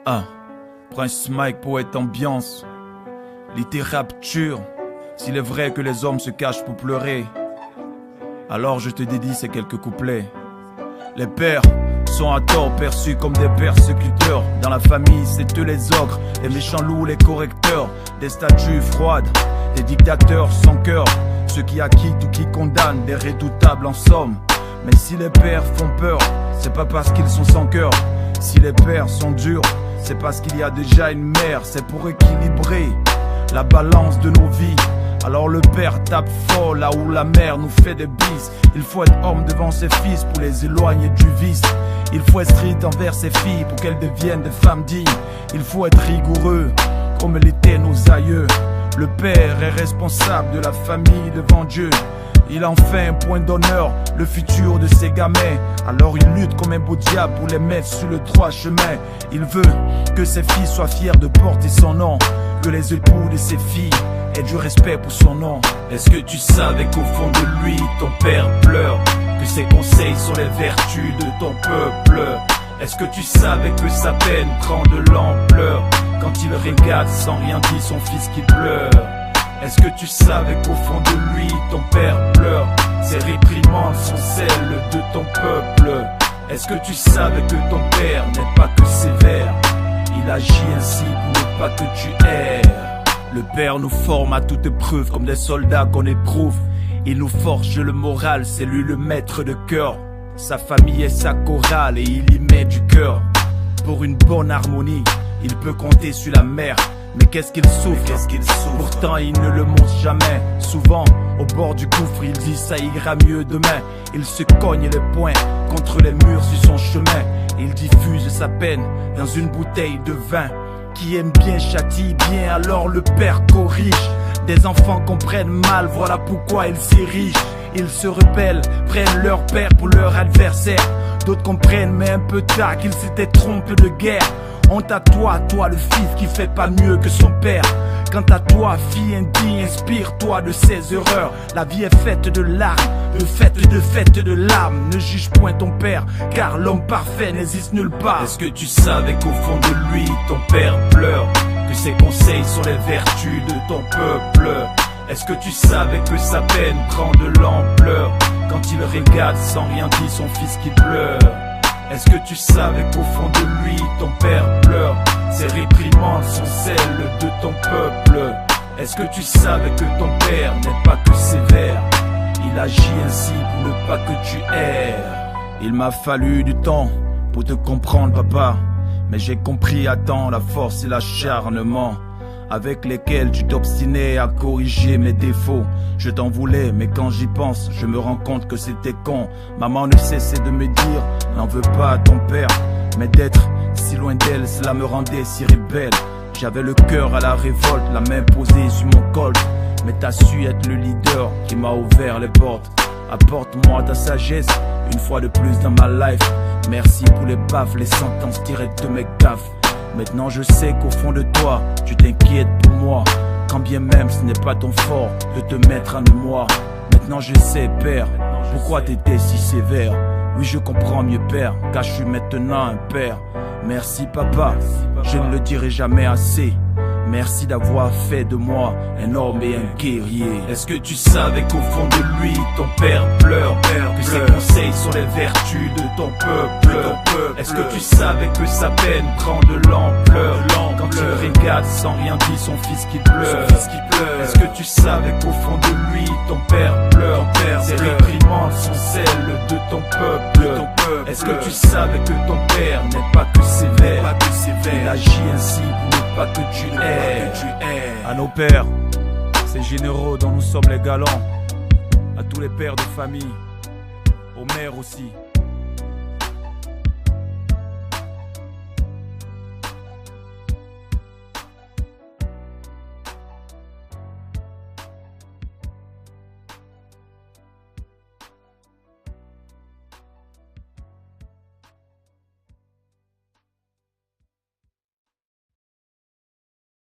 Ah, Prince Mike, poète ambiance, littérature. S'il est vrai que les hommes se cachent pour pleurer, alors je te dédie ces quelques couplets. Les pères sont à tort perçus comme des persécuteurs. Dans la famille, c'est eux les ogres, les méchants loups, les correcteurs. Des statues froides, des dictateurs sans cœur, ceux qui acquittent ou qui condamnent, des redoutables en somme. Mais si les pères font peur, c'est pas parce qu'ils sont sans cœur. Si les pères sont durs, c'est parce qu'il y a déjà une mère. C'est pour équilibrer la balance de nos vies. Alors le père tape fort là où la mère nous fait des bises. Il faut être homme devant ses fils pour les éloigner du vice. Il faut être strict envers ses filles pour qu'elles deviennent des femmes dignes. Il faut être rigoureux comme l'étaient nos aïeux. Le père est responsable de la famille devant Dieu. Il en fait un point d'honneur, le futur de ses gamins. Alors il lutte comme un beau diable pour les mettre sur le droit chemin. Il veut que ses filles soient fières de porter son nom, que les époux de ses filles aient du respect pour son nom. Est-ce que tu savais qu'au fond de lui, ton père pleure, que ses conseils sont les vertus de ton peuple? Est-ce que tu savais que sa peine prend de l'ampleur quand il regarde sans rien dire son fils qui pleure? Est-ce que tu savais qu'au fond de lui, ton père pleure? Ses réprimandes sont celles de ton peuple. Est-ce que tu savais que ton père n'est pas que sévère? Il agit ainsi pour ne pas que tu erres. Le père nous forme à toute épreuve comme des soldats qu'on éprouve. Il nous forge le moral, c'est lui le maître de cœur. Sa famille est sa chorale et il y met du cœur. Pour une bonne harmonie, il peut compter sur la mère. Mais qu'est-ce qu'il souffre, Pourtant il ne le montre jamais. Souvent au bord du gouffre il dit ça ira mieux demain. Il se cogne les poings contre les murs sur son chemin. Il diffuse sa peine dans une bouteille de vin. Qui aime bien châtie bien, alors le père corrige. Des enfants comprennent mal, voilà pourquoi ils s'érigent. Ils se rebellent, prennent leur père pour leur adversaire. D'autres comprennent mais un peu tard qu'ils s'étaient trompés de guerre. Honte à toi le fils qui fait pas mieux que son père. Quant à toi, fille indigne, inspire-toi de ses erreurs. La vie est faite de larmes, de larmes. Ne juge point ton père, car l'homme parfait n'existe nulle part. Est-ce que tu savais qu'au fond de lui, ton père pleure, que ses conseils sont les vertus de ton peuple? Est-ce que tu savais que sa peine prend de l'ampleur quand il regarde sans rien dire son fils qui pleure? Est-ce que tu savais qu'au fond de lui, ton père pleure? Ses réprimandes sont celles de ton peuple. Est-ce que tu savais que ton père n'est pas que sévère? Il agit ainsi pour ne pas que tu erres. Il m'a fallu du temps pour te comprendre, papa, mais j'ai compris à temps la force et l'acharnement avec lesquels tu t'obstinais à corriger mes défauts. Je t'en voulais, mais quand j'y pense, je me rends compte que c'était con. Maman ne cessait de me dire, n'en veux pas à ton père. Mais d'être si loin d'elle, cela me rendait si rebelle. J'avais le cœur à la révolte, la main posée sur mon col. Mais t'as su être le leader qui m'a ouvert les portes. Apporte-moi ta sagesse, une fois de plus dans ma life. Merci pour les baffes, les sentences directes de mes gaffes. Maintenant je sais qu'au fond de toi, tu t'inquiètes pour moi. Quand bien même ce n'est pas ton fort de te mettre à mémoire. Maintenant je sais, père, pourquoi t'étais si sévère. Oui je comprends mieux, père, car je suis maintenant un père. Merci papa, je ne le dirai jamais assez. Merci d'avoir fait de moi un homme et un guerrier. Est-ce que tu savais qu'au fond de lui, ton père pleure, que ses conseils sont les vertus de ton peuple? Est-ce que tu savais que sa peine prend de l'ampleur quand il regarde sans rien dire son fils qui pleure? Est-ce que tu savais qu'au fond de lui, ton père pleure, ses réprimandes sont celles de ton peuple? Est-ce que tu savais que ton père n'est pas que sévère? Il agit ainsi pour ne pas que tu erres. À nos pères, ces généraux dont nous sommes les galants, à tous les pères de famille, aux mères aussi.